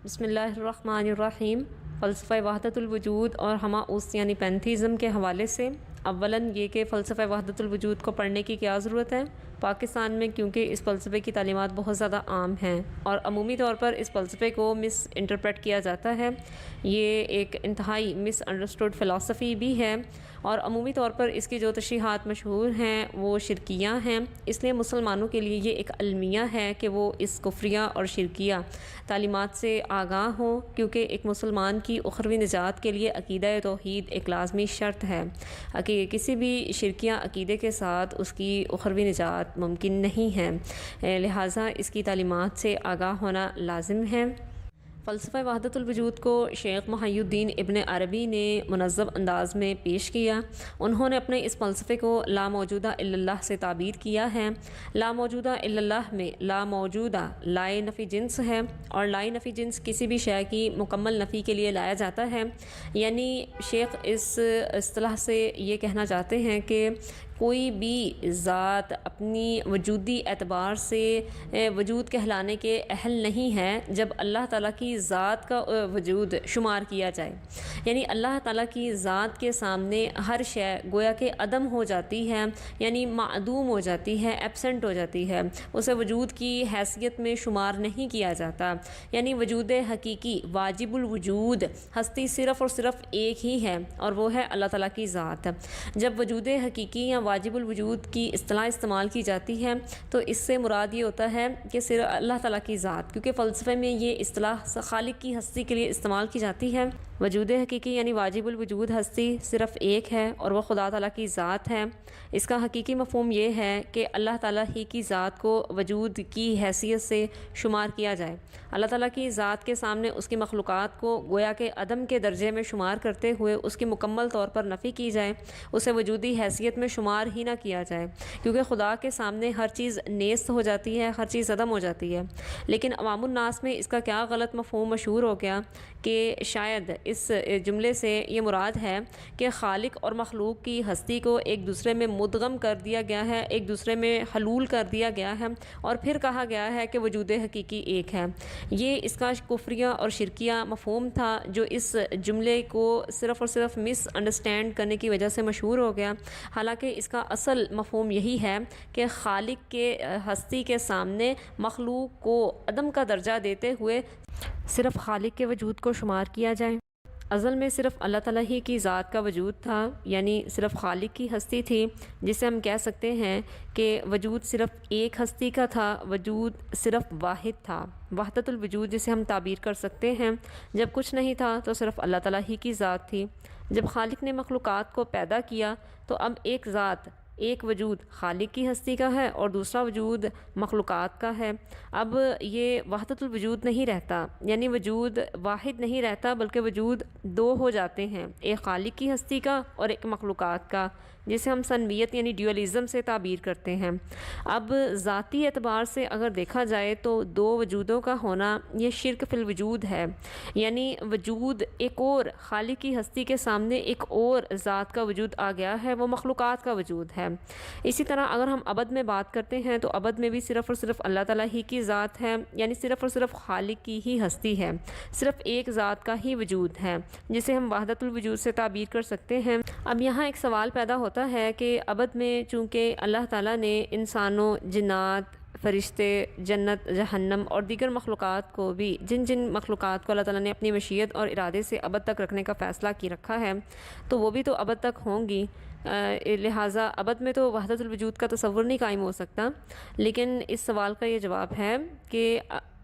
بسم اللہ الرحمن الرحیم۔ فلسفہ وحدت الوجود اور ہماؤس یعنی پینتھیزم کے حوالے سے اولاً یہ کہ فلسفہ وحدت الوجود کو پڑھنے کی کیا ضرورت ہے پاکستان میں، کیونکہ اس فلسفے کی تعلیمات بہت زیادہ عام ہیں اور عمومی طور پر اس فلسفے کو مس انٹرپریٹ کیا جاتا ہے۔ یہ ایک انتہائی مس انڈرسٹوڈ فلسفی بھی ہے اور عمومی طور پر اس کی جو تشریحات مشہور ہیں وہ شرکیہ ہیں، اس لیے مسلمانوں کے لیے یہ ایک المیہ ہے کہ وہ اس کفریہ اور شرکیہ تعلیمات سے آگاہ ہوں، کیونکہ ایک مسلمان کی اخروی نجات کے لیے عقیدہ توحید ایک لازمی شرط ہے کہ کسی بھی شرکیہ عقیدے کے ساتھ اس کی اخروی نجات ممکن نہیں ہے، لہٰذا اس کی تعلیمات سے آگاہ ہونا لازم ہے۔ فلسفہ وحدت الوجود کو شیخ محی الدین ابن عربی نے منظم انداز میں پیش کیا۔ انہوں نے اپنے اس فلسفے کو لا موجودہ الا اللہ سے تعبیر کیا ہے۔ لا موجودہ الا اللہ میں لا موجودہ لائے نفی جنس ہے اور لائے نفی جنس کسی بھی شے کی مکمل نفی کے لیے لایا جاتا ہے، یعنی شیخ اس اصطلاح سے یہ کہنا چاہتے ہیں کہ کوئی بھی ذات اپنی وجودی اعتبار سے وجود کہلانے کے اہل نہیں ہے جب اللہ تعالیٰ کی ذات کا وجود شمار کیا جائے، یعنی اللہ تعالیٰ کی ذات کے سامنے ہر شے گویا کہ عدم ہو جاتی ہے، یعنی معدوم ہو جاتی ہے، ایبسنٹ ہو جاتی ہے، اسے وجود کی حیثیت میں شمار نہیں کیا جاتا، یعنی وجود حقیقی واجب الوجود ہستی صرف اور صرف ایک ہی ہے اور وہ ہے اللہ تعالیٰ کی ذات۔ جب وجود حقیقی یا واجب الوجود کی اصطلاح استعمال کی جاتی ہے تو اس سے مراد یہ ہوتا ہے کہ صرف اللہ تعالیٰ کی ذات، کیونکہ فلسفے میں یہ اصطلاح خالق کی ہستی کے لیے استعمال کی جاتی ہے۔ وجود حقیقی یعنی واجب الوجود ہستی صرف ایک ہے اور وہ خدا تعالیٰ کی ذات ہے۔ اس کا حقیقی مفہوم یہ ہے کہ اللہ تعالیٰ ہی کی ذات کو وجود کی حیثیت سے شمار کیا جائے۔ اللہ تعالیٰ کی ذات کے سامنے اس کی مخلوقات کو گویا کہ عدم کے درجے میں شمار کرتے ہوئے اس کی مکمل طور پر نفی کی جائے، اسے وجودی حیثیت میں شمار ہی نہ کیا جائے، کیونکہ خدا کے سامنے ہر چیز نیست ہو جاتی ہے، ہر چیز عدم ہو جاتی ہے۔ لیکن عوام الناس میں اس کا کیا غلط مفہوم مشہور ہو گیا کہ شاید اس جملے سے یہ مراد ہے کہ خالق اور مخلوق کی ہستی کو ایک دوسرے میں مدغم کر دیا گیا ہے، ایک دوسرے میں حلول کر دیا گیا ہے اور پھر کہا گیا ہے کہ وجود حقیقی ایک ہے۔ یہ اس کا کفریہ اور شرکیہ مفہوم تھا جو اس جملے کو صرف اور صرف مس انڈرسٹینڈ کرنے کی وجہ سے مشہور ہو گیا، حالانکہ اس کا اصل مفہوم یہی ہے کہ خالق کے ہستی کے سامنے مخلوق کو عدم کا درجہ دیتے ہوئے صرف خالق کے وجود کو شمار کیا جائے۔ ازل میں صرف اللہ تعالیٰ ہی کی ذات کا وجود تھا، یعنی صرف خالق کی ہستی تھی، جسے ہم کہہ سکتے ہیں کہ وجود صرف ایک ہستی کا تھا، وجود صرف واحد تھا، وحدت الوجود جسے ہم تعبیر کر سکتے ہیں۔ جب کچھ نہیں تھا تو صرف اللہ تعالیٰ ہی کی ذات تھی۔ جب خالق نے مخلوقات کو پیدا کیا تو اب ایک ذات، ایک وجود خالق کی ہستی کا ہے اور دوسرا وجود مخلوقات کا ہے۔ اب یہ وحدت الوجود نہیں رہتا، یعنی وجود واحد نہیں رہتا بلکہ وجود دو ہو جاتے ہیں، ایک خالق کی ہستی کا اور ایک مخلوقات کا، جسے ہم سنویت یعنی ڈیولیزم سے تعبیر کرتے ہیں۔ اب ذاتی اعتبار سے اگر دیکھا جائے تو دو وجودوں کا ہونا یہ شرک فی الوجود ہے، یعنی وجود ایک اور خالق کی ہستی کے سامنے ایک اور ذات کا وجود آ گیا ہے، وہ مخلوقات کا وجود ہے۔ اسی طرح اگر ہم ابد میں بات کرتے ہیں تو ابد میں بھی صرف اور صرف اللہ تعالیٰ ہی کی ذات ہے، یعنی صرف اور صرف خالق کی ہی ہستی ہے، صرف ایک ذات کا ہی وجود ہے جسے ہم وحدت الوجود سے تعبیر کر سکتے ہیں۔ اب یہاں ایک سوال پیدا ہوتا ہے کہ ابد میں چونکہ اللہ تعالیٰ نے انسانوں، جنات، فرشتے، جنت، جہنم اور دیگر مخلوقات کو بھی، جن جن مخلوقات کو اللہ تعالیٰ نے اپنی مشیت اور ارادے سے ابد تک رکھنے کا فیصلہ کی رکھا ہے تو وہ بھی تو ابد تک ہوں گی، لہٰذا ابد میں تو وحدت الوجود کا تصور نہیں قائم ہو سکتا۔ لیکن اس سوال کا یہ جواب ہے کہ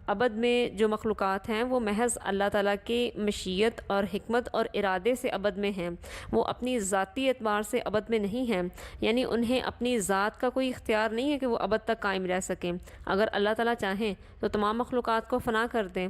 ابد میں جو مخلوقات ہیں وہ محض اللہ تعالیٰ کی مشیت اور حکمت اور ارادے سے ابد میں ہیں، وہ اپنی ذاتی اعتبار سے ابد میں نہیں ہیں، یعنی انہیں اپنی ذات کا کوئی اختیار نہیں ہے کہ وہ ابد تک قائم رہ سکیں۔ اگر اللہ تعالیٰ چاہیں تو تمام مخلوقات کو فنا کر دیں،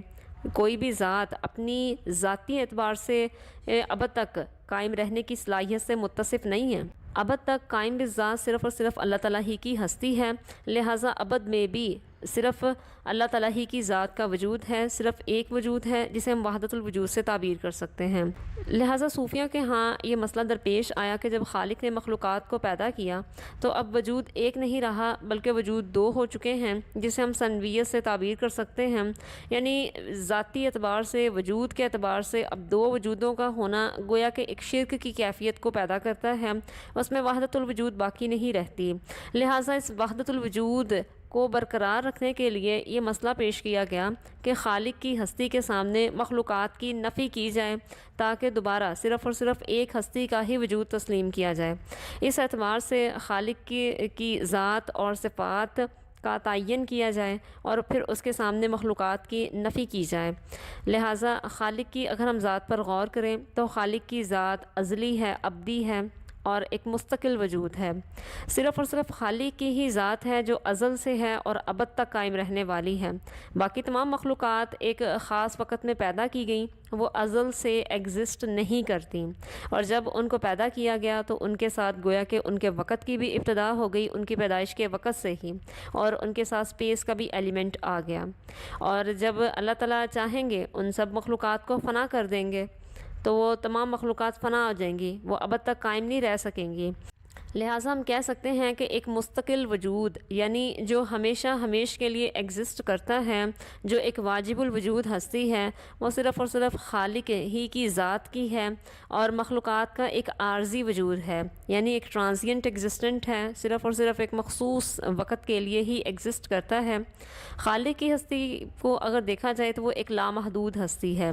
کوئی بھی ذات اپنی ذاتی اعتبار سے ابد تک قائم رہنے کی صلاحیت سے متصف نہیں ہے۔ ابد تک قائم بالذات صرف اور صرف اللہ تعالیٰ ہی کی ہستی ہے، لہٰذا ابد میں بھی صرف اللہ تعالیٰ ہی کی ذات کا وجود ہے، صرف ایک وجود ہے جسے ہم وحدت الوجود سے تعبیر کر سکتے ہیں۔ لہٰذا صوفیوں کے ہاں یہ مسئلہ درپیش آیا کہ جب خالق نے مخلوقات کو پیدا کیا تو اب وجود ایک نہیں رہا بلکہ وجود دو ہو چکے ہیں، جسے ہم ثنویت سے تعبیر کر سکتے ہیں، یعنی ذاتی اعتبار سے، وجود کے اعتبار سے اب دو وجودوں کا ہونا گویا کہ ایک شرک کی کیفیت کو پیدا کرتا ہے، اس میں وحدت الوجود باقی نہیں رہتی۔ لہٰذا اس وحدت الوجود کو برقرار رکھنے کے لیے یہ مسئلہ پیش کیا گیا کہ خالق کی ہستی کے سامنے مخلوقات کی نفی کی جائے تاکہ دوبارہ صرف اور صرف ایک ہستی کا ہی وجود تسلیم کیا جائے۔ اس اعتبار سے خالق کی ذات اور صفات کا تعین کیا جائے اور پھر اس کے سامنے مخلوقات کی نفی کی جائے۔ لہٰذا خالق کی اگر ہم ذات پر غور کریں تو خالق کی ذات ازلی ہے، ابدی ہے اور ایک مستقل وجود ہے۔ صرف اور صرف خالق کی ہی ذات ہے جو ازل سے ہے اور ابد تک قائم رہنے والی ہے۔ باقی تمام مخلوقات ایک خاص وقت میں پیدا کی گئیں، وہ ازل سے ایگزسٹ نہیں کرتی، اور جب ان کو پیدا کیا گیا تو ان کے ساتھ گویا کہ ان کے وقت کی بھی ابتدا ہو گئی، ان کی پیدائش کے وقت سے ہی، اور ان کے ساتھ اسپیس کا بھی ایلیمنٹ آ گیا، اور جب اللہ تعالیٰ چاہیں گے ان سب مخلوقات کو فنا کر دیں گے تو وہ تمام مخلوقات فنا ہو جائیں گی، وہ ابد تک قائم نہیں رہ سکیں گی۔ لہٰذا ہم کہہ سکتے ہیں کہ ایک مستقل وجود، یعنی جو ہمیشہ ہمیش کے لیے ایگزسٹ کرتا ہے، جو ایک واجب الوجود ہستی ہے، وہ صرف اور صرف خالق ہی کی ذات کی ہے، اور مخلوقات کا ایک عارضی وجود ہے، یعنی ایک ٹرانزینٹ ایگزسٹنٹ ہے، صرف اور صرف ایک مخصوص وقت کے لیے ہی ایگزسٹ کرتا ہے۔ خالق کی ہستی کو اگر دیکھا جائے تو وہ ایک لامحدود ہستی ہے،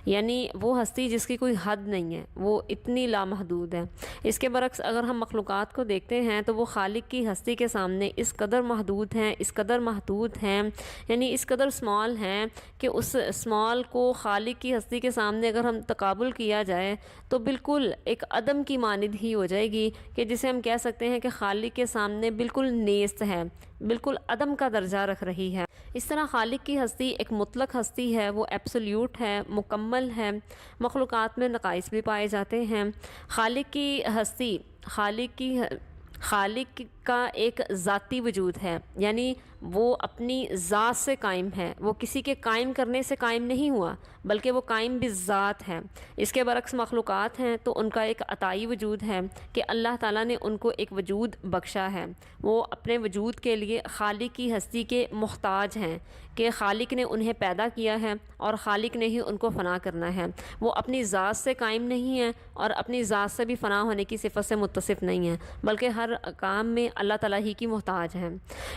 یعنی وہ ہستی جس کی کوئی حد نہیں ہے، وہ اتنی لامحدود ہے۔ اس کے برعکس اگر ہم مخلوقات کو دیکھتے ہیں تو وہ خالق کی ہستی کے سامنے اس قدر محدود ہیں، اس قدر محدود ہیں، یعنی اس قدر سمال ہیں کہ اس سمال کو خالق کی ہستی کے سامنے اگر ہم تقابل کیا جائے تو بالکل ایک عدم کی مانند ہی ہو جائے گی، کہ جسے ہم کہہ سکتے ہیں کہ خالق کے سامنے بالکل نیست ہے، بالکل عدم کا درجہ رکھ رہی ہے۔ اس طرح خالق کی ہستی ایک مطلق ہستی ہے، وہ ایبسولیوٹ ہے، مکمل ہے۔ مخلوقات میں نقائص بھی پائے جاتے ہیں۔ خالق کی ہستی، خالق کا ایک ذاتی وجود ہے، یعنی وہ اپنی ذات سے قائم ہے، وہ کسی کے قائم کرنے سے قائم نہیں ہوا بلکہ وہ قائم بذات ہے۔ اس کے برعکس مخلوقات ہیں تو ان کا ایک عطائی وجود ہے کہ اللہ تعالیٰ نے ان کو ایک وجود بخشا ہے، وہ اپنے وجود کے لیے خالق کی ہستی کے محتاج ہیں کہ خالق نے انہیں پیدا کیا ہے اور خالق نے ہی ان کو فنا کرنا ہے۔ وہ اپنی ذات سے قائم نہیں ہیں اور اپنی ذات سے بھی فنا ہونے کی صفت سے متصف نہیں ہیں، بلکہ ہر کام میں اللہ تعالیٰ ہی کی محتاج ہیں۔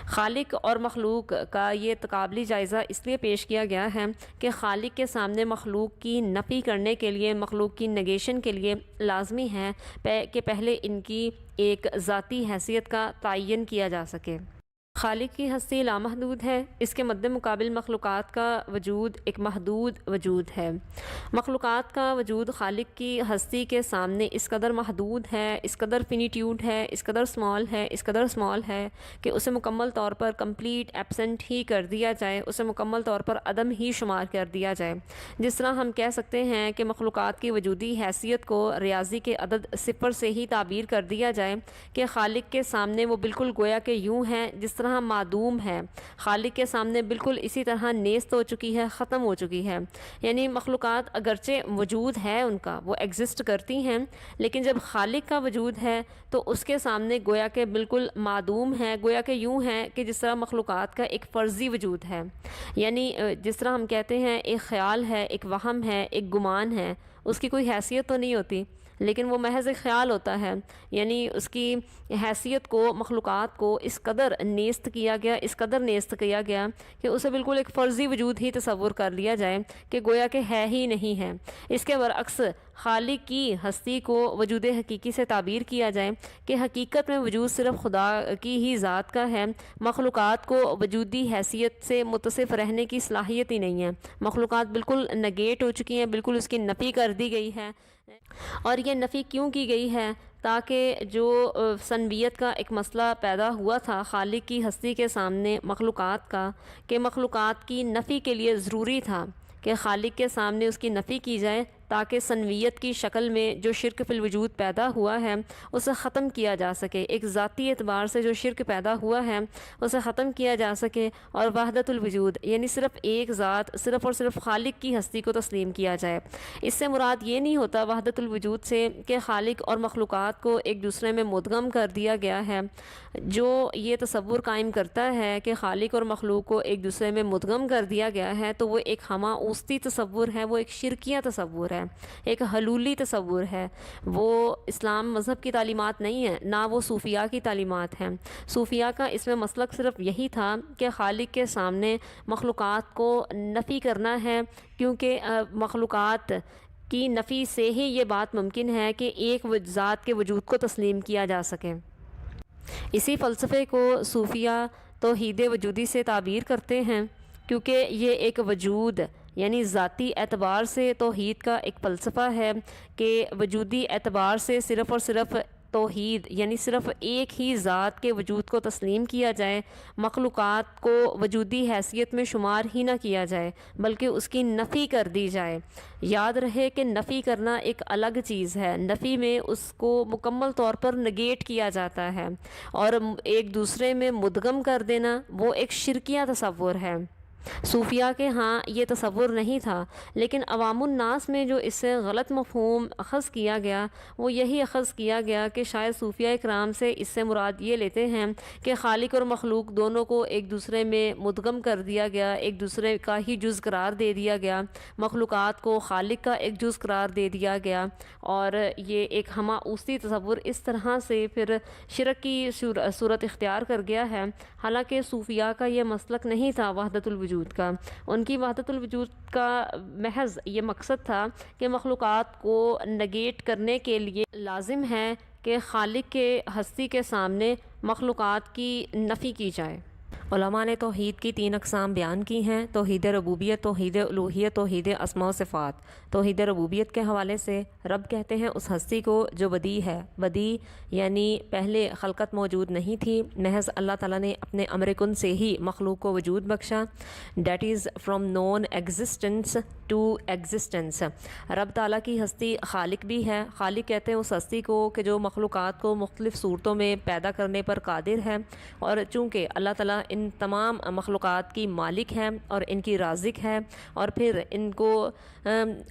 خالق اور مخلوق کا یہ تقابلی جائزہ اس لیے پیش کیا گیا ہے کہ خالق کے سامنے مخلوق کی نفی کرنے کے لیے، مخلوق کی نگیشن کے لیے لازمی ہے کہ پہلے ان کی ایک ذاتی حیثیت کا تعین کیا جا سکے۔ خالق کی ہستی لامحدود ہے، اس کے مد مقابل مخلوقات کا وجود ایک محدود وجود ہے۔ مخلوقات کا وجود خالق کی ہستی کے سامنے اس قدر محدود ہے، اس قدر فینیٹیوڈ ہے، اس قدر سمال ہے، اس قدر سمال ہے کہ اسے مکمل طور پر کمپلیٹ ایبسنٹ ہی کر دیا جائے، اسے مکمل طور پر عدم ہی شمار کر دیا جائے۔ جس طرح ہم کہہ سکتے ہیں کہ مخلوقات کی وجودی حیثیت کو ریاضی کے عدد صفر سے ہی تعبیر کر دیا جائے کہ خالق کے سامنے وہ بالکل گویا کہ یوں ہے جس طرح معدوم ہے، خالق کے سامنے بالکل اسی طرح نیست ہو چکی ہے، ختم ہو چکی ہے۔ یعنی مخلوقات اگرچہ وجود ہے ان کا، وہ ایگزسٹ کرتی ہیں، لیکن جب خالق کا وجود ہے تو اس کے سامنے گویا کہ بالکل معدوم ہے، گویا کہ یوں ہے کہ جس طرح مخلوقات کا ایک فرضی وجود ہے، یعنی جس طرح ہم کہتے ہیں ایک خیال ہے، ایک وہم ہے، ایک گمان ہے، اس کی کوئی حیثیت تو نہیں ہوتی لیکن وہ محض ایک خیال ہوتا ہے، یعنی اس کی حیثیت کو، مخلوقات کو اس قدر نیست کیا گیا، اس قدر نیست کیا گیا کہ اسے بالکل ایک فرضی وجود ہی تصور کر لیا جائے کہ گویا کہ ہے ہی نہیں ہے۔ اس کے برعکس خالق کی ہستی کو وجود حقیقی سے تعبیر کیا جائے کہ حقیقت میں وجود صرف خدا کی ہی ذات کا ہے، مخلوقات کو وجودی حیثیت سے متصف رہنے کی صلاحیت ہی نہیں ہے، مخلوقات بالکل نگیٹ ہو چکی ہیں، بالکل اس کی نفی کر دی گئی ہے۔ اور یہ نفی کیوں کی گئی ہے؟ تاکہ جو ثنویت کا ایک مسئلہ پیدا ہوا تھا خالق کی ہستی کے سامنے مخلوقات کا، کہ مخلوقات کی نفی کے لیے ضروری تھا کہ خالق کے سامنے اس کی نفی کی جائے تاکہ سنویت کی شکل میں جو شرک فی الوجود پیدا ہوا ہے اسے ختم کیا جا سکے، ایک ذاتی اعتبار سے جو شرک پیدا ہوا ہے اسے ختم کیا جا سکے، اور وحدت الوجود یعنی صرف ایک ذات، صرف اور صرف خالق کی ہستی کو تسلیم کیا جائے۔ اس سے مراد یہ نہیں ہوتا وحدت الوجود سے کہ خالق اور مخلوقات کو ایک دوسرے میں مدغم کر دیا گیا ہے۔ جو یہ تصور قائم کرتا ہے کہ خالق اور مخلوق کو ایک دوسرے میں مدغم کر دیا گیا ہے تو وہ ایک ہمہ اوسطی تصور ہے، وہ ایک شرکیہ تصور ہے، ایک حلولی تصور ہے۔ وہ اسلام مذہب کی تعلیمات نہیں ہے، نہ وہ صوفیاء کی تعلیمات ہیں۔ صوفیاء کا اس میں مسلک صرف یہی تھا کہ خالق کے سامنے مخلوقات کو نفی کرنا ہے، کیونکہ مخلوقات کی نفی سے ہی یہ بات ممکن ہے کہ ایک ذات کے وجود کو تسلیم کیا جا سکے۔ اسی فلسفے کو صوفیاء توحید وجودی سے تعبیر کرتے ہیں، کیونکہ یہ ایک وجود یعنی ذاتی اعتبار سے توحید کا ایک فلسفہ ہے کہ وجودی اعتبار سے صرف اور صرف توحید یعنی صرف ایک ہی ذات کے وجود کو تسلیم کیا جائے، مخلوقات کو وجودی حیثیت میں شمار ہی نہ کیا جائے بلکہ اس کی نفی کر دی جائے۔ یاد رہے کہ نفی کرنا ایک الگ چیز ہے، نفی میں اس کو مکمل طور پر نگیٹ کیا جاتا ہے، اور ایک دوسرے میں مدغم کر دینا وہ ایک شرکیہ تصور ہے۔ صوفیاء کے ہاں یہ تصور نہیں تھا، لیکن عوام الناس میں جو اس سے غلط مفہوم اخذ کیا گیا وہ یہی اخذ کیا گیا کہ شاید صوفیاء کرام سے اس سے مراد یہ لیتے ہیں کہ خالق اور مخلوق دونوں کو ایک دوسرے میں مدغم کر دیا گیا، ایک دوسرے کا ہی جز قرار دے دیا گیا، مخلوقات کو خالق کا ایک جز قرار دے دیا گیا، اور یہ ایک ہمہ اوسطی تصور اس طرح سے پھر شرک کی صورت اختیار کر گیا ہے۔ حالانکہ صوفیاء کا یہ مسلک نہیں تھا وحدت الوجود کا، ان کی وحدت الوجود کا محض یہ مقصد تھا کہ مخلوقات کو نگیٹ کرنے کے لیے لازم ہے کہ خالق کے ہستی کے سامنے مخلوقات کی نفی کی جائے۔ علماء نے توحید کی 3 اقسام بیان کی ہیں: توحید ربوبیت، توحید الوہیت، توحید اسماء و صفات۔ توحید ربوبیت کے حوالے سے رب کہتے ہیں اس ہستی کو جو بدیع ہے، بدیع یعنی پہلے خلقت موجود نہیں تھی، محض اللہ تعالیٰ نے اپنے امر کن سے ہی مخلوق کو وجود بخشا، that is from non existence to existence. رب تعالیٰ کی ہستی خالق بھی ہے، خالق کہتے ہیں اس ہستی کو کہ جو مخلوقات کو مختلف صورتوں میں پیدا کرنے پر قادر ہے، اور چونکہ اللہ تعالیٰ ان تمام مخلوقات کی مالک ہے اور ان کی رازق ہے، اور پھر ان کو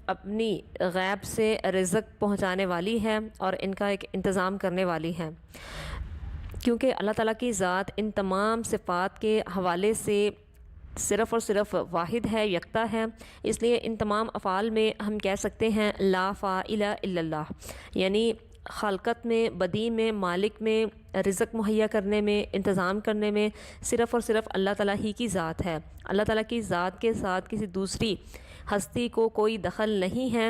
اپنی غیب سے رزق پہنچانے والی ہے اور ان کا ایک انتظام کرنے والی ہے۔ کیونکہ اللہ تعالیٰ کی ذات ان تمام صفات کے حوالے سے صرف اور صرف واحد ہے، یکتا ہے، اس لیے ان تمام افعال میں ہم کہہ سکتے ہیں لا فاعل الا اللہ، یعنی خلقت میں، بدیع میں، مالک میں، رزق مہیا کرنے میں، انتظام کرنے میں صرف اور صرف اللہ تعالیٰ ہی کی ذات ہے۔ اللہ تعالیٰ کی ذات کے ساتھ کسی دوسری ہستی کو کوئی دخل نہیں ہے۔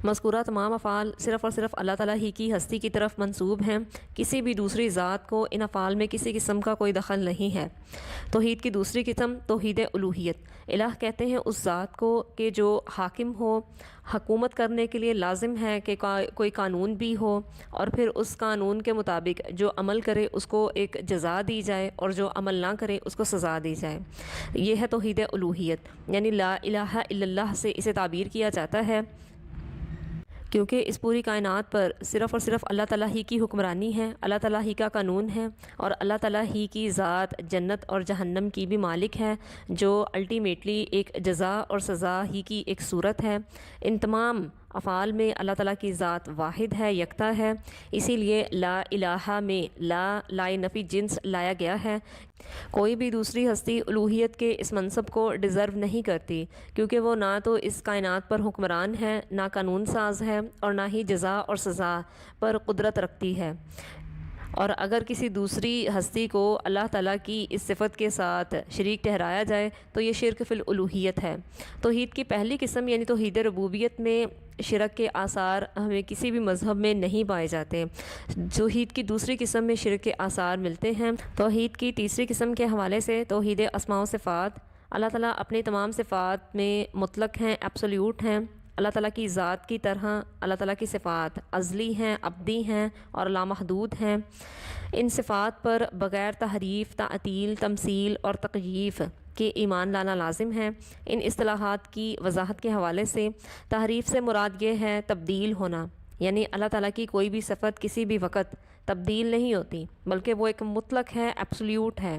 مذکورہ تمام افعال صرف اور صرف اللہ تعالیٰ ہی کی ہستی کی طرف منسوب ہیں، کسی بھی دوسری ذات کو ان افعال میں کسی قسم کا کوئی دخل نہیں ہے۔ توحید کی دوسری قسم توحید الوہیت۔ الہ کہتے ہیں اس ذات کو کہ جو حاکم ہو، حکومت کرنے کے لیے لازم ہے کہ کوئی قانون بھی ہو، اور پھر اس قانون کے مطابق جو عمل کرے اس کو ایک جزا دی جائے اور جو عمل نہ کرے اس کو سزا دی جائے۔ یہ ہے توحید الوہیت، یعنی لا الہ الا اللہ سے اسے تعبیر کیا جاتا ہے، کیونکہ اس پوری کائنات پر صرف اور صرف اللہ تعالیٰ ہی کی حکمرانی ہے، اللہ تعالیٰ ہی کا قانون ہے، اور اللہ تعالیٰ ہی کی ذات جنت اور جہنم کی بھی مالک ہے، جو الٹیمیٹلی ایک جزا اور سزا ہی کی ایک صورت ہے۔ ان تمام افعال میں اللہ تعالیٰ کی ذات واحد ہے، یکتا ہے، اسی لیے لا الہ میں لا نفی جنس لایا گیا ہے۔ کوئی بھی دوسری ہستی الوہیت کے اس منصب کو ڈیزرو نہیں کرتی، کیونکہ وہ نہ تو اس کائنات پر حکمران ہے، نہ قانون ساز ہے، اور نہ ہی جزا اور سزا پر قدرت رکھتی ہے۔ اور اگر کسی دوسری ہستی کو اللہ تعالیٰ کی اس صفت کے ساتھ شریک ٹھہرایا جائے تو یہ شرک فی الالوہیت ہے۔ توحید کی پہلی قسم یعنی توحید ربوبیت میں شرک کے آثار ہمیں کسی بھی مذہب میں نہیں پائے جاتے۔ توحید کی دوسری قسم میں شرک کے آثار ملتے ہیں۔ توحید کی تیسری قسم کے حوالے سے توحید اسماء و صفات۔ اللہ تعالیٰ اپنی تمام صفات میں مطلق ہیں، ایبسولیوٹ ہیں۔ اللہ تعالیٰ کی ذات کی طرح اللہ تعالیٰ کی صفات ازلی ہیں، ابدی ہیں اور لامحدود ہیں۔ ان صفات پر بغیر تحریف، تعطیل، تمثیل اور تکییف کہ ایمان لانا لازم ہے۔ ان اصطلاحات کی وضاحت کے حوالے سے تحریف سے مراد یہ ہے تبدیل ہونا، یعنی اللہ تعالیٰ کی کوئی بھی صفت کسی بھی وقت تبدیل نہیں ہوتی، بلکہ وہ ایک مطلق ہے، ایبسلیوٹ ہے۔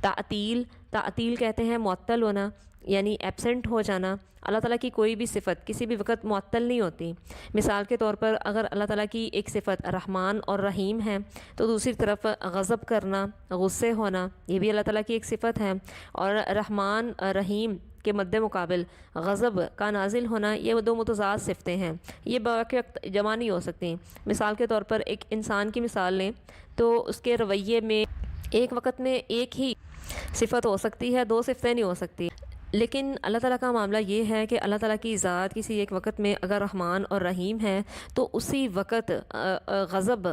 تعطیل کہتے ہیں معطل ہونا، یعنی ایبسنٹ ہو جانا۔ اللہ تعالیٰ کی کوئی بھی صفت کسی بھی وقت معطل نہیں ہوتی۔ مثال کے طور پر اگر اللہ تعالیٰ کی ایک صفت رحمان اور رحیم ہے تو دوسری طرف غضب کرنا، غصے ہونا، یہ بھی اللہ تعالیٰ کی ایک صفت ہے، اور رحمان رحیم کے مد مقابل غضب کا نازل ہونا، یہ دو متضاد صفتیں ہیں، یہ وقت جمع نہیں ہو سکتی۔ مثال کے طور پر ایک انسان کی مثال لیں تو اس کے رویے میں ایک وقت میں ایک ہی صفت ہو سکتی ہے، دو صفتیں نہیں ہو سکتی۔ لیکن اللہ تعالیٰ کا معاملہ یہ ہے کہ اللہ تعالیٰ کی ذات کسی ایک وقت میں اگر رحمان اور رحیم ہے تو اسی وقت غضب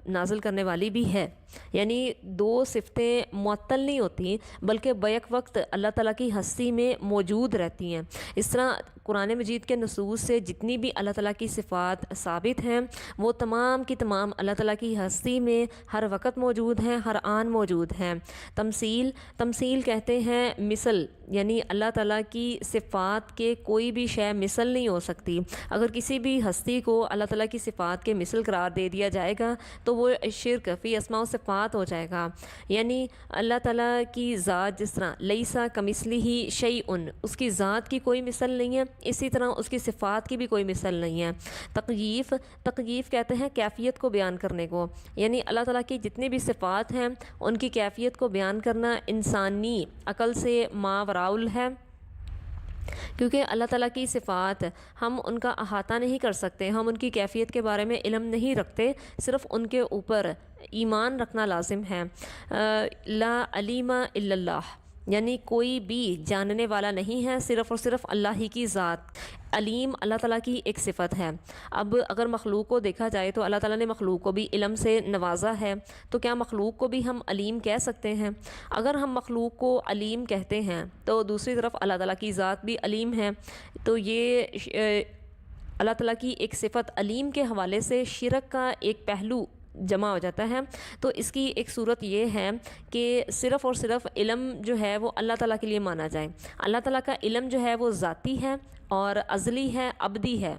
نازل کرنے والی بھی ہے، یعنی دو صفتیں معطل نہیں ہوتی بلکہ بیک وقت اللہ تعالیٰ کی ہستی میں موجود رہتی ہیں۔ اس طرح قرآن مجید کے نصوص سے جتنی بھی اللہ تعالیٰ کی صفات ثابت ہیں وہ تمام کی تمام اللہ تعالیٰ کی ہستی میں ہر وقت موجود ہیں، ہر آن موجود ہیں۔ تمثیل کہتے ہیں مثل، یعنی اللہ تعالیٰ کی صفات کے کوئی بھی شے مثل نہیں ہو سکتی۔ اگر کسی بھی ہستی کو اللہ تعالیٰ کی صفات کے مثل قرار دے دیا جائے گا تو وہ شرک فی اسماء و صفات ہو جائے گا، یعنی اللہ تعالیٰ کی ذات جس طرح لیسا کمثلہ شیء، اس کی ذات کی کوئی مثل نہیں ہے، اسی طرح اس کی صفات کی بھی کوئی مثل نہیں ہے۔ تقییف کہتے ہیں کیفیت کو بیان کرنے کو، یعنی اللہ تعالیٰ کی جتنی بھی صفات ہیں ان کی کیفیت کو بیان کرنا انسانی عقل سے ماوراء ہے، کیونکہ اللہ تعالیٰ کی صفات ہم ان کا احاطہ نہیں کر سکتے، ہم ان کی کیفیت کے بارے میں علم نہیں رکھتے، صرف ان کے اوپر ایمان رکھنا لازم ہے۔ لا علیم الا اللہ، یعنی کوئی بھی جاننے والا نہیں ہے، صرف اور صرف اللہ ہی کی ذات۔ علیم اللہ تعالیٰ کی ایک صفت ہے۔ اب اگر مخلوق کو دیکھا جائے تو اللہ تعالیٰ نے مخلوق کو بھی علم سے نوازا ہے، تو کیا مخلوق کو بھی ہم علیم کہہ سکتے ہیں؟ اگر ہم مخلوق کو علیم کہتے ہیں تو دوسری طرف اللہ تعالیٰ کی ذات بھی علیم ہے، تو یہ اللہ تعالیٰ کی ایک صفت علیم کے حوالے سے شرک کا ایک پہلو جمع ہو جاتا ہے۔ تو اس کی ایک صورت یہ ہے کہ صرف اور صرف علم جو ہے وہ اللہ تعالیٰ کے لیے مانا جائے۔ اللہ تعالیٰ کا علم جو ہے وہ ذاتی ہے اور ازلی ہے، ابدی ہے،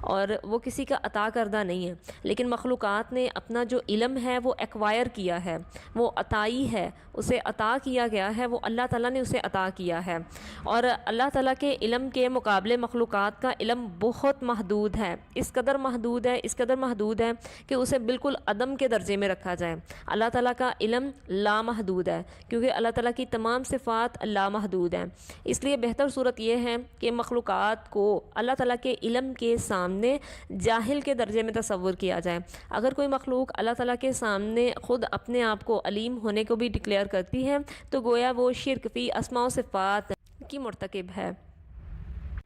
اور وہ کسی کا عطا کردہ نہیں ہے۔ لیکن مخلوقات نے اپنا جو علم ہے وہ ایکوائر کیا ہے، وہ عطائی ہے، اسے عطا کیا گیا ہے، وہ اللہ تعالیٰ نے اسے عطا کیا ہے، اور اللہ تعالیٰ کے علم کے مقابلے مخلوقات کا علم بہت محدود ہے، اس قدر محدود ہے کہ اسے بالکل عدم کے درجے میں رکھا جائے۔ اللہ تعالیٰ کا علم لامحدود ہے، کیونکہ اللہ تعالیٰ کی تمام صفات لامحدود ہیں۔ اس لیے بہتر صورت یہ ہے کہ مخلوقات کو اللہ تعالیٰ کے علم کے سامنے جاہل کے درجے میں تصور کیا جائے۔ اگر کوئی مخلوق اللہ تعالیٰ کے سامنے خود اپنے آپ کو علیم ہونے کو بھی ڈکلیئر کرتی ہے تو گویا وہ شرک فی اسماء و صفات کی مرتکب ہے۔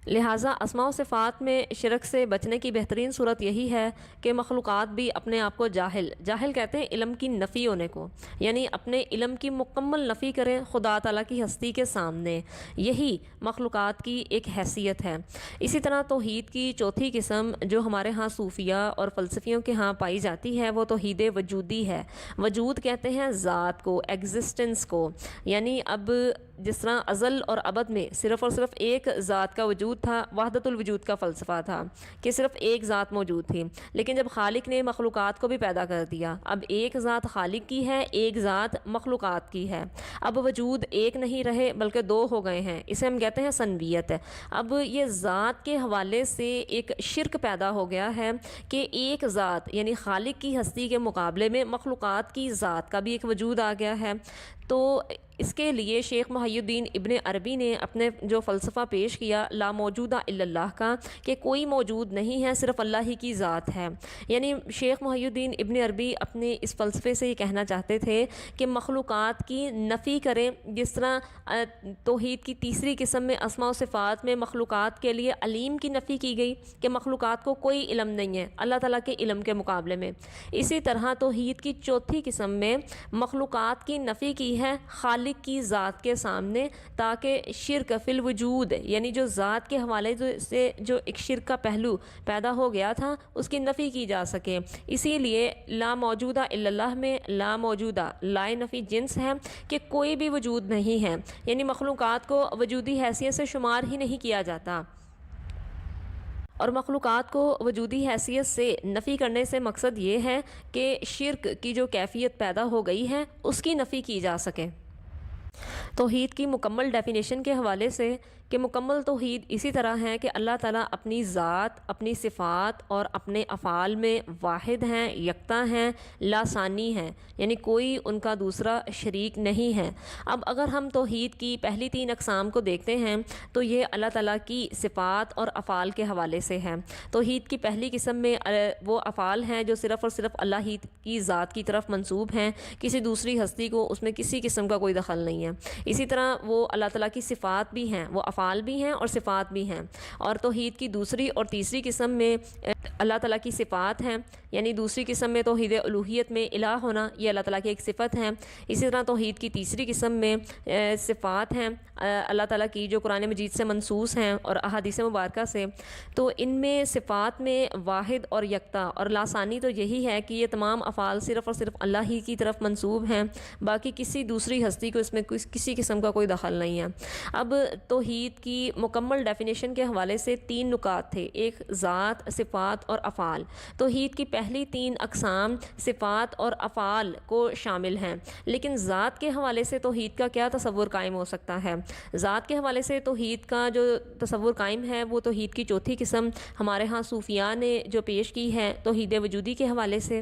لہٰذا اسماء و صفات میں شرک سے بچنے کی بہترین صورت یہی ہے کہ مخلوقات بھی اپنے آپ کو جاہل کہتے ہیں علم کی نفی ہونے کو، یعنی اپنے علم کی مکمل نفی کریں خدا تعالیٰ کی ہستی کے سامنے، یہی مخلوقات کی ایک حیثیت ہے۔ اسی طرح توحید کی چوتھی قسم جو ہمارے ہاں صوفیہ اور فلسفیوں کے ہاں پائی جاتی ہے وہ توحید وجودی ہے۔ وجود کہتے ہیں ذات کو، ایگزسٹنس کو، یعنی اب جس طرح ازل اور ابد میں صرف اور صرف ایک ذات کا وجود تھا، وحدت الوجود کا فلسفہ تھا کہ صرف ایک ذات موجود تھی، لیکن جب خالق نے مخلوقات کو بھی پیدا کر دیا، اب ایک ذات خالق کی ہے، ایک ذات مخلوقات کی ہے، اب وجود ایک نہیں رہے بلکہ دو ہو گئے ہیں، اسے ہم کہتے ہیں سنویت۔ اب یہ ذات کے حوالے سے ایک شرک پیدا ہو گیا ہے کہ ایک ذات یعنی خالق کی ہستی کے مقابلے میں مخلوقات کی ذات کا بھی ایک وجود آ گیا ہے۔ تو اس کے لیے شیخ محی الدین ابن عربی نے اپنے جو فلسفہ پیش کیا لا موجودہ الا اللہ کا، کہ کوئی موجود نہیں ہے صرف اللہ ہی کی ذات ہے، یعنی شیخ محی الدین ابن عربی اپنے اس فلسفے سے یہ کہنا چاہتے تھے کہ مخلوقات کی نفی کریں، جس طرح توحید کی تیسری قسم میں اسماء و صفات میں مخلوقات کے لیے علیم کی نفی کی گئی کہ مخلوقات کو کوئی علم نہیں ہے اللہ تعالیٰ کے علم کے مقابلے میں، اسی طرح توحید کی چوتھی قسم میں مخلوقات کی نفی کی کی ہے خالق کی ذات کے سامنے، تاکہ شرک فی الوجود یعنی جو ذات کے حوالے سے جو ایک شرک کا پہلو پیدا ہو گیا تھا اس کی نفی کی جا سکے۔ اسی لیے لا موجودہ الا اللہ میں لا موجودہ لائے نفی جنس ہے کہ کوئی بھی وجود نہیں ہے، یعنی مخلوقات کو وجودی حیثیت سے شمار ہی نہیں کیا جاتا، اور مخلوقات کو وجودی حیثیت سے نفی کرنے سے مقصد یہ ہے کہ شرک کی جو کیفیت پیدا ہو گئی ہے اس کی نفی کی جا سکے۔ توحید کی مکمل ڈیفینیشن کے حوالے سے کہ مکمل توحید اسی طرح ہے کہ اللہ تعالیٰ اپنی ذات، اپنی صفات اور اپنے افعال میں واحد ہیں، یکتا ہیں، لاثانی ہیں، یعنی کوئی ان کا دوسرا شریک نہیں ہے۔ اب اگر ہم توحید کی پہلی 3 اقسام کو دیکھتے ہیں تو یہ اللہ تعالیٰ کی صفات اور افعال کے حوالے سے ہے۔ توحید کی پہلی قسم میں وہ افعال ہیں جو صرف اور صرف اللہ ہی کی ذات کی طرف منسوب ہیں، کسی دوسری ہستی کو اس میں کسی قسم کا کوئی دخل نہیں ہے۔ اسی طرح وہ اللہ تعالیٰ کی صفات بھی ہیں، وہ افعال بھی ہیں اور صفات بھی ہیں۔ اور توحید کی دوسری اور تیسری قسم میں اللہ تعالیٰ کی صفات ہیں، یعنی دوسری قسم میں توحید الوہیت میں الہ ہونا، یہ اللہ تعالیٰ کی ایک صفت ہے۔ اسی طرح توحید کی تیسری قسم میں صفات ہیں اللہ تعالیٰ کی جو قرآن مجید سے منصوص ہیں اور احادیث مبارکہ سے۔ تو ان میں صفات میں واحد اور یکتا اور لاثانی تو یہی ہے کہ یہ تمام افعال صرف اور صرف اللہ ہی کی طرف منسوب ہیں، باقی کسی دوسری ہستی کو اس میں کسی قسم کا کوئی دخل نہیں ہے۔ اب توحید کی مکمل ڈیفینیشن کے حوالے سے 3 نکات تھے، ایک ذات، صفات اور افعال۔ توحید کی پہلی 3 اقسام صفات اور افعال کو شامل ہیں، لیکن ذات کے حوالے سے توحید کا کیا تصور قائم ہو سکتا ہے؟ ذات کے حوالے سے توحید کا جو تصور قائم ہے وہ توحید کی چوتھی قسم ہمارے ہاں صوفیاء نے جو پیش کی ہے توحید وجودی کے حوالے سے،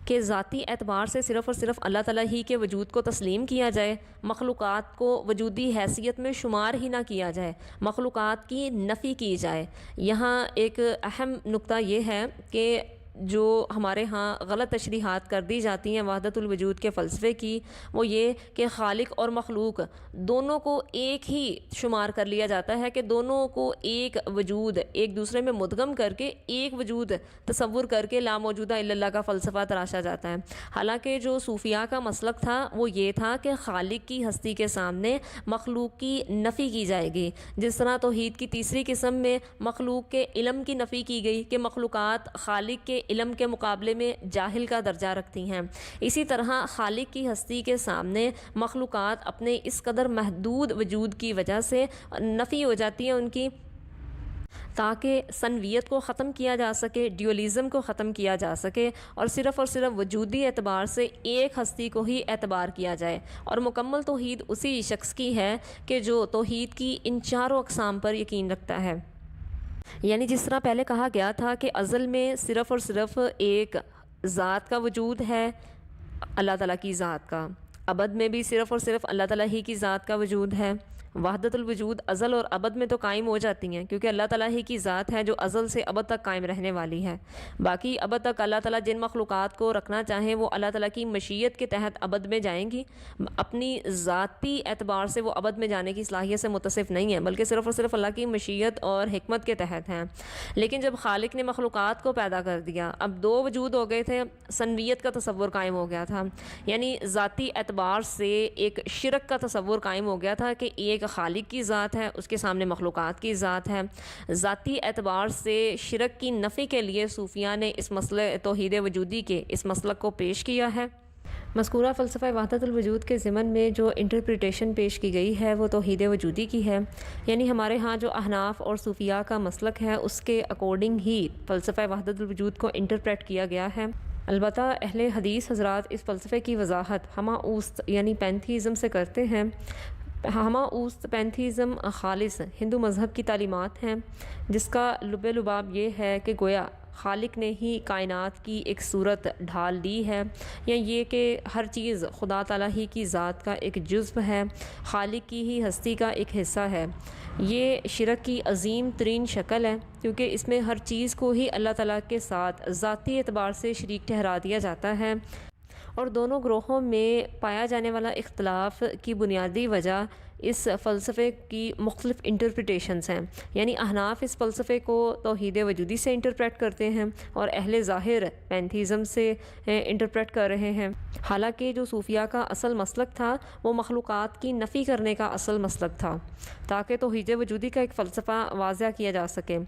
کہ ذاتی اعتبار سے صرف اور صرف اللہ تعالیٰ ہی کے وجود کو تسلیم کیا جائے، مخلوقات کو وجودی حیثیت میں شمار ہی نہ کیا جائے، مخلوقات کی نفی کی جائے۔ یہاں ایک اہم نقطہ یہ ہے کہ جو ہمارے ہاں غلط تشریحات کر دی جاتی ہیں وحدت الوجود کے فلسفے کی، وہ یہ کہ خالق اور مخلوق دونوں کو ایک ہی شمار کر لیا جاتا ہے، کہ دونوں کو ایک وجود ایک دوسرے میں مدغم کر کے ایک وجود تصور کر کے لا موجودہ الا اللہ کا فلسفہ تراشا جاتا ہے۔ حالانکہ جو صوفیاء کا مسلک تھا وہ یہ تھا کہ خالق کی ہستی کے سامنے مخلوق کی نفی کی جائے گی، جس طرح توحید کی تیسری قسم میں مخلوق کے علم کی نفی کی گئی کہ مخلوقات خالق کے علم کے مقابلے میں جاہل کا درجہ رکھتی ہیں، اسی طرح خالق کی ہستی کے سامنے مخلوقات اپنے اس قدر محدود وجود کی وجہ سے نفی ہو جاتی ہیں ان کی، تاکہ سنویت کو ختم کیا جا سکے، ڈیولیزم کو ختم کیا جا سکے، اور صرف وجودی اعتبار سے ایک ہستی کو ہی اعتبار کیا جائے۔ اور مکمل توحید اسی شخص کی ہے کہ جو توحید کی ان 4 اقسام پر یقین رکھتا ہے۔ یعنی جس طرح پہلے کہا گیا تھا کہ ازل میں صرف اور صرف ایک ذات کا وجود ہے، اللہ تعالیٰ کی ذات کا، ابد میں بھی صرف اور صرف اللہ تعالیٰ ہی کی ذات کا وجود ہے۔ وحدت الوجود ازل اور ابد میں تو قائم ہو جاتی ہیں کیونکہ اللہ تعالیٰ ہی کی ذات ہے جو ازل سے ابد تک قائم رہنے والی ہے۔ باقی ابد تک اللہ تعالیٰ جن مخلوقات کو رکھنا چاہیں وہ اللہ تعالیٰ کی مشیت کے تحت ابد میں جائیں گی، اپنی ذاتی اعتبار سے وہ ابد میں جانے کی صلاحیت سے متصف نہیں ہیں، بلکہ صرف اور صرف اللہ کی مشیت اور حکمت کے تحت ہیں۔ لیکن جب خالق نے مخلوقات کو پیدا کر دیا، اب 2 وجود ہو گئے تھے، سنویت کا تصور قائم ہو گیا تھا، یعنی ذاتی اعتبار سے ایک شرک کا تصور قائم ہو گیا تھا کہ ایک خالق کی ذات ہے، اس کے سامنے مخلوقات کی ذات ہے۔ ذاتی اعتبار سے شرک کی نفی کے لیے صوفیاء نے اس مسئلہ توحید وجودی کے اس مسلک کو پیش کیا ہے۔ مذکورہ فلسفہ وحدت الوجود کے ضمن میں جو انٹرپریٹیشن پیش کی گئی ہے وہ توحید وجودی کی ہے، یعنی ہمارے ہاں جو احناف اور صوفیاء کا مسلک ہے اس کے اکارڈنگ ہی فلسفہ وحدت الوجود کو انٹرپریٹ کیا گیا ہے۔ البتہ اہل حدیث حضرات اس فلسفے کی وضاحت ہمہ اوست یعنی پینتھیزم سے کرتے ہیں۔ ہمہ اوست پینتھیزم خالص ہندو مذہب کی تعلیمات ہیں، جس کا لب لباب یہ ہے کہ گویا خالق نے ہی کائنات کی ایک صورت ڈھال دی ہے، یا یہ کہ ہر چیز خدا تعالیٰ ہی کی ذات کا ایک جزو ہے، خالق کی ہی ہستی کا ایک حصہ ہے۔ یہ شرک کی عظیم ترین شکل ہے، کیونکہ اس میں ہر چیز کو ہی اللہ تعالیٰ کے ساتھ ذاتی اعتبار سے شریک ٹھہرا دیا جاتا ہے، اور دونوں گروہوں میں پایا جانے والا اختلاف کی بنیادی وجہ اس فلسفے کی مختلف انٹرپریٹیشنز ہیں، یعنی احناف اس فلسفے کو توحید وجودی سے انٹرپریٹ کرتے ہیں اور اہل ظاہر پینتھیزم سے انٹرپریٹ کر رہے ہیں، حالانکہ جو صوفیہ کا اصل مسلک تھا وہ مخلوقات کی نفی کرنے کا اصل مسلک تھا تاکہ توحید وجودی کا ایک فلسفہ واضح کیا جا سکے۔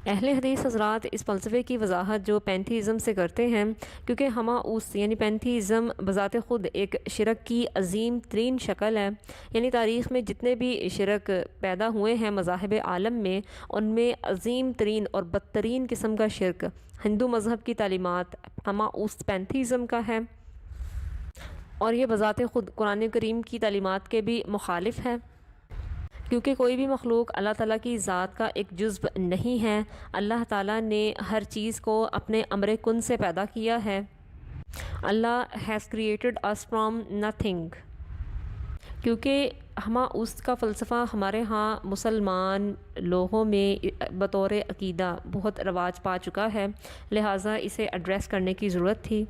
اہل حدیث حضرات اس فلسفے کی وضاحت جو پینتھیزم سے کرتے ہیں، کیونکہ ہماؤس یعنی پینتھیزم بذات خود ایک شرک کی عظیم ترین شکل ہے، یعنی تاریخ میں جتنے بھی شرک پیدا ہوئے ہیں مذاہب عالم میں، ان میں عظیم ترین اور بدترین قسم کا شرک ہندو مذہب کی تعلیمات ہماؤس پینتھیزم کا ہے، اور یہ بذات خود قرآن کریم کی تعلیمات کے بھی مخالف ہے، کیونکہ کوئی بھی مخلوق اللہ تعالیٰ کی ذات کا ایک جزو نہیں ہے۔ اللہ تعالیٰ نے ہر چیز کو اپنے امر کن سے پیدا کیا ہے۔ اللہ has created us from nothing۔ کیونکہ ہماؤس کا فلسفہ ہمارے ہاں مسلمان لوگوں میں بطور عقیدہ بہت رواج پا چکا ہے، لہٰذا اسے ایڈریس کرنے کی ضرورت تھی۔